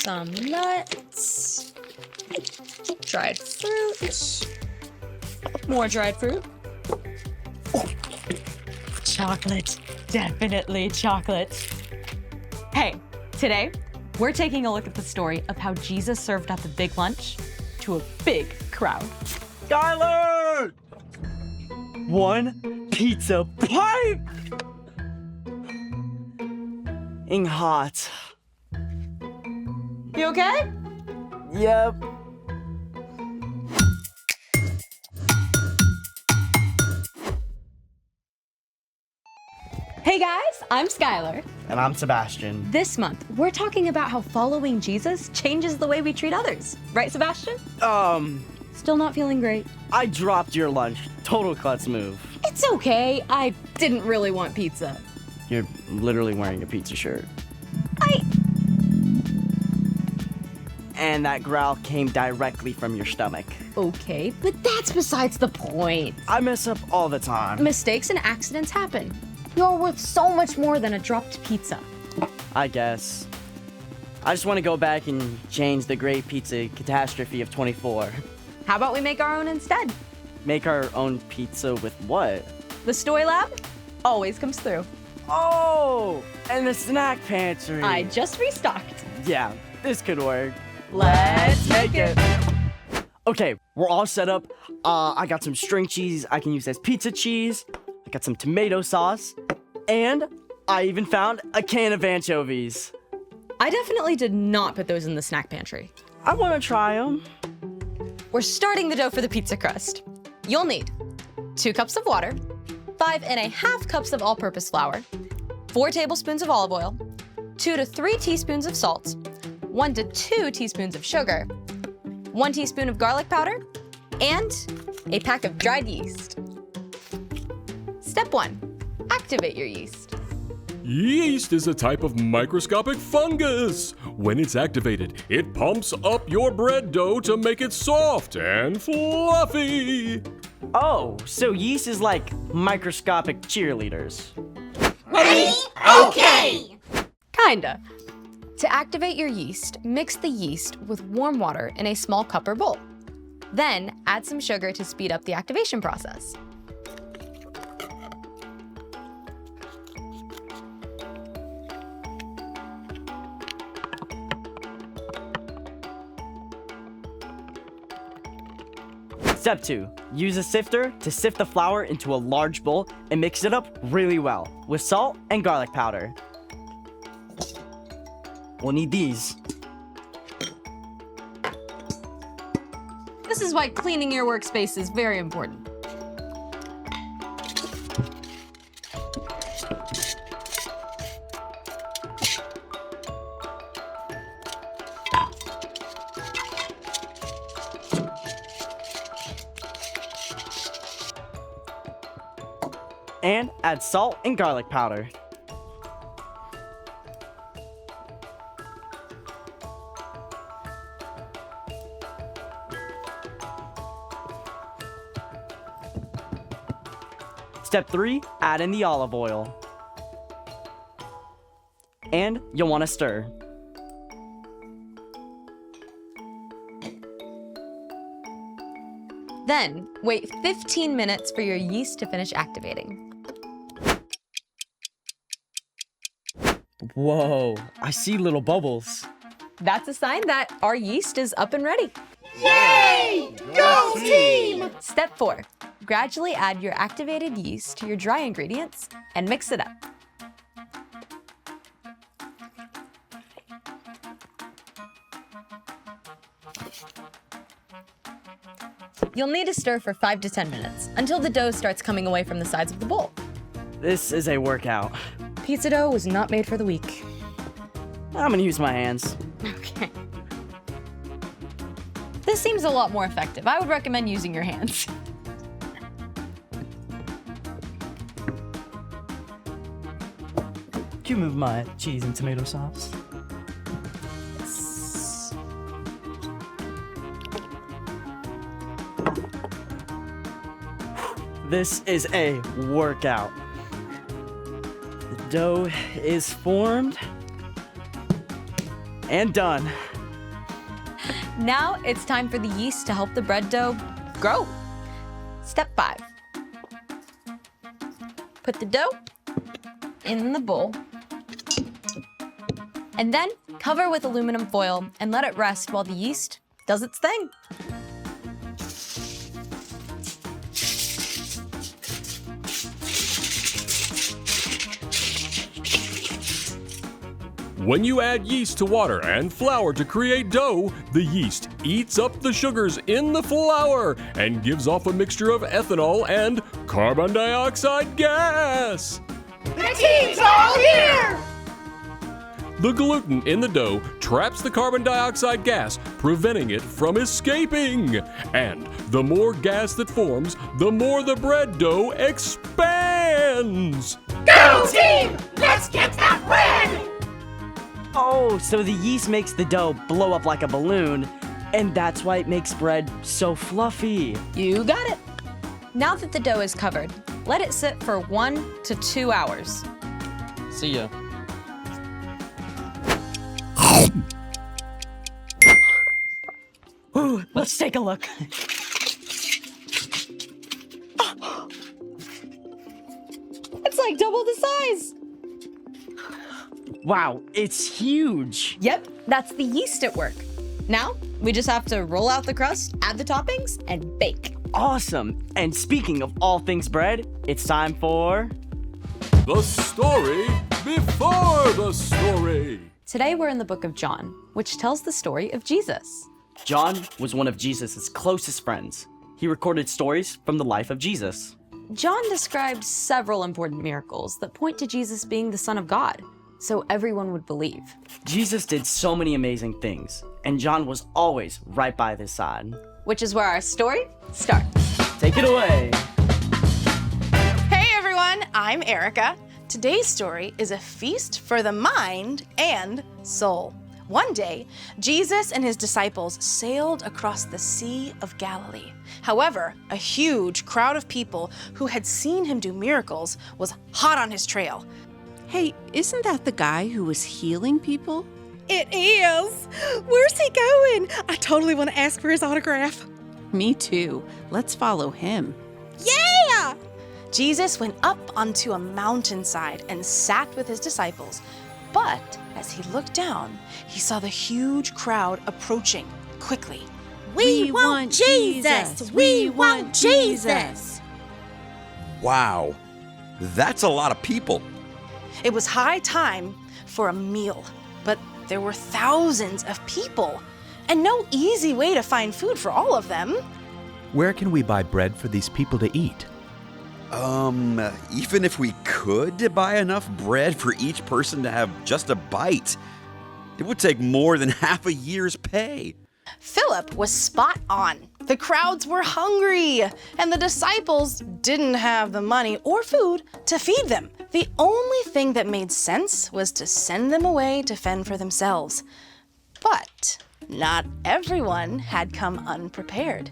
some nuts, dried fruit, more dried fruit. Chocolate. Definitely chocolate. Hey, today we're taking a look at the story of how Jesus served up a big lunch to a big crowd. Skylar! One pizza pipe! Ing hot. You okay? Yep. Hey guys, I'm Skylar. And I'm Sebastian. This month, we're talking about how following Jesus changes the way we treat others. Right, Sebastian? Still not feeling great? I dropped your lunch. Total klutz move. It's okay. I didn't really want pizza. You're literally wearing a pizza shirt. And that growl came directly from your stomach. Okay, but that's besides the point. I mess up all the time. Mistakes and accidents happen. You're worth so much more than a dropped pizza. I guess. I just want to go back and change the great pizza catastrophe of 24. How about we make our own instead? Make our own pizza with what? The Story Lab always comes through. Oh, and the snack pantry. I just restocked. Yeah, this could work. Let's make it. Okay, we're all set up. I got some string cheese I can use as pizza cheese. I got some tomato sauce. And I even found a can of anchovies. I definitely did not put those in the snack pantry. I want to try them. We're starting the dough for the pizza crust. You'll need 2 cups of water, 5½ cups of all-purpose flour, 4 tablespoons of olive oil, 2 to 3 teaspoons of salt, 1 to 2 teaspoons of sugar, 1 teaspoon of garlic powder, and a pack of dried yeast. Step 1, activate your yeast. Yeast is a type of microscopic fungus. When it's activated, it pumps up your bread dough to make it soft and fluffy. Oh, so yeast is like microscopic cheerleaders. Okay! Kinda. To activate your yeast, mix the yeast with warm water in a small cup or bowl. Then add some sugar to speed up the activation process. Step 2, use a sifter to sift the flour into a large bowl and mix it up really well with salt and garlic powder. We'll need these. This is why cleaning your workspace is very important. And add salt and garlic powder. Step 3, add in the olive oil. And you'll want to stir. Then, wait 15 minutes for your yeast to finish activating. Whoa, I see little bubbles. That's a sign that our yeast is up and ready. Yay! Go team! Step 4, gradually add your activated yeast to your dry ingredients and mix it up. You'll need to stir for 5 to 10 minutes until the dough starts coming away from the sides of the bowl. This is a workout. Pizza dough was not made for the weak. I'm gonna use my hands. Okay. This seems a lot more effective. I would recommend using your hands. Can you move my cheese and tomato sauce? This is a workout. The dough is formed and done. Now it's time for the yeast to help the bread dough grow. Step 5. Put the dough in the bowl. And then cover with aluminum foil and let it rest while the yeast does its thing. When you add yeast to water and flour to create dough, the yeast eats up the sugars in the flour and gives off a mixture of ethanol and carbon dioxide gas. The team's all here! The gluten in the dough traps the carbon dioxide gas, preventing it from escaping. And the more gas that forms, the more the bread dough expands. Go team! Let's get that bread! Oh, so the yeast makes the dough blow up like a balloon, and that's why it makes bread so fluffy. You got it. Now that the dough is covered, let it sit for 1 to 2 hours. See ya. Ooh, let's take a look. It's like double the size. Wow, it's huge. Yep, that's the yeast at work. Now, we just have to roll out the crust, add the toppings, and bake. Awesome. And speaking of all things bread, it's time for... The story before the story. Today we're in the book of John, which tells the story of Jesus. John was one of Jesus' closest friends. He recorded stories from the life of Jesus. John describes several important miracles that point to Jesus being the Son of God, so everyone would believe. Jesus did so many amazing things, and John was always right by his side. Which is where our story starts. Take it away. Hey everyone, I'm Erica. Today's story is a feast for the mind and soul. One day, Jesus and his disciples sailed across the Sea of Galilee. However, a huge crowd of people who had seen him do miracles was hot on his trail. Hey, isn't that the guy who was healing people? It is. Where's he going? I totally want to ask for his autograph. Me too. Let's follow him. Yeah! Jesus went up onto a mountainside and sat with his disciples. But as he looked down, he saw the huge crowd approaching quickly. We want Jesus! We want Jesus! Wow, that's a lot of people. It was high time for a meal, but there were thousands of people and no easy way to find food for all of them. Where can we buy bread for these people to eat? Even if we could buy enough bread for each person to have just a bite, it would take more than half a year's pay. Philip was spot on. The crowds were hungry, and the disciples didn't have the money or food to feed them. The only thing that made sense was to send them away to fend for themselves. But not everyone had come unprepared.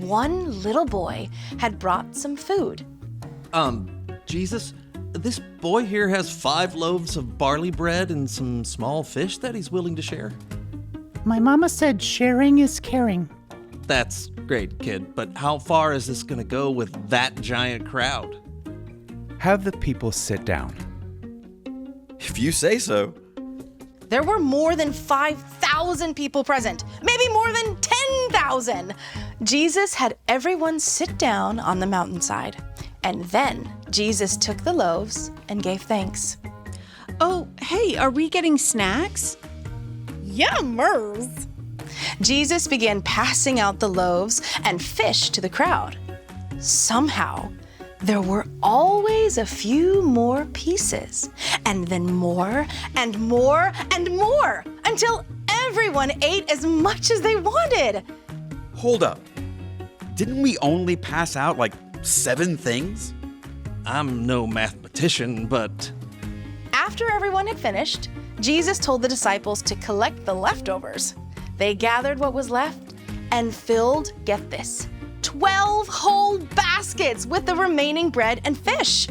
One little boy had brought some food. Jesus, this boy here has 5 loaves of barley bread and some small fish that he's willing to share. My mama said sharing is caring. That's great, kid, but how far is this gonna go with that giant crowd? Have the people sit down. If you say so. There were more than 5,000 people present, maybe more than 10,000. Jesus had everyone sit down on the mountainside, and then Jesus took the loaves and gave thanks. Oh, hey, are we getting snacks? Yummers! Jesus began passing out the loaves and fish to the crowd. Somehow, there were always a few more pieces, and then more and more and more, until everyone ate as much as they wanted. Hold up. Didn't we only pass out like 7 things? I'm no mathematician, but... After everyone had finished, Jesus told the disciples to collect the leftovers. They gathered what was left and filled, get this, 12 whole baskets with the remaining bread and fish.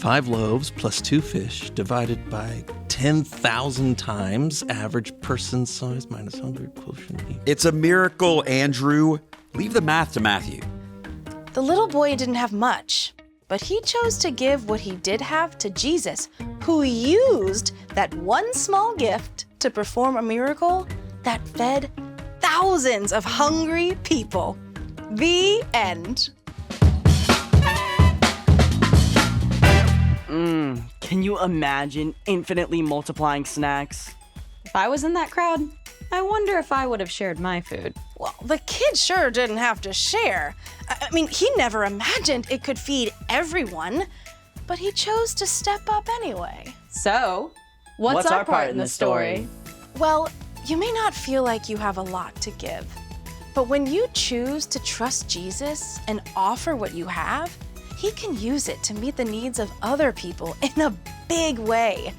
5 loaves plus 2 fish divided by 10,000 times average person size minus hunger quotient. It's a miracle, Andrew. Leave the math to Matthew. The little boy didn't have much, but he chose to give what he did have to Jesus, who used that one small gift to perform a miracle that fed thousands of hungry people. The end. Can you imagine infinitely multiplying snacks? If I was in that crowd, I wonder if I would have shared my food. Well, the kid sure didn't have to share. I mean, he never imagined it could feed everyone, but he chose to step up anyway. So, what's our part in the story? Well, you may not feel like you have a lot to give, but when you choose to trust Jesus and offer what you have, He can use it to meet the needs of other people in a big way.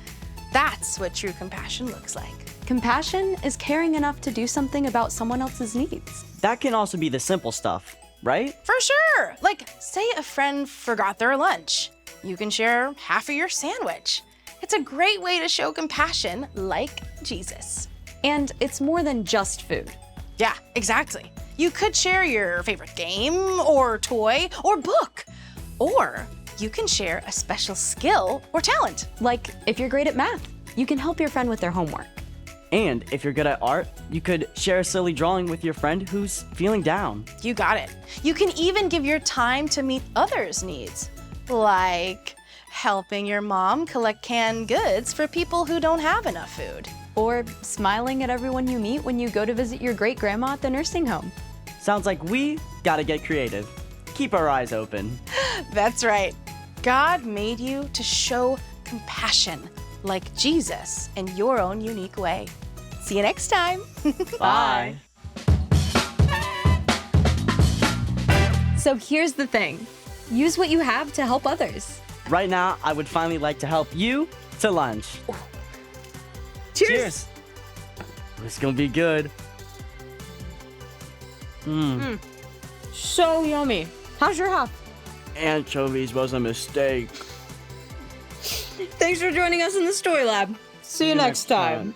That's what true compassion looks like. Compassion is caring enough to do something about someone else's needs. That can also be the simple stuff, right? For sure. Like, say a friend forgot their lunch. You can share half of your sandwich. It's a great way to show compassion like Jesus. And it's more than just food. Yeah, exactly. You could share your favorite game or toy or book. Or you can share a special skill or talent. Like if you're great at math, you can help your friend with their homework. And if you're good at art, you could share a silly drawing with your friend who's feeling down. You got it. You can even give your time to meet others' needs, like helping your mom collect canned goods for people who don't have enough food. Or smiling at everyone you meet when you go to visit your great-grandma at the nursing home. Sounds like we gotta get creative. Keep our eyes open. That's right. God made you to show compassion like Jesus in your own unique way. See you next time. Bye. So here's the thing. Use what you have to help others. Right now, I would finally like to help you to lunch. Cheers. It's gonna be good. So yummy. How's your half? Anchovies was a mistake. Thanks for joining us in the Story Lab. See you next time.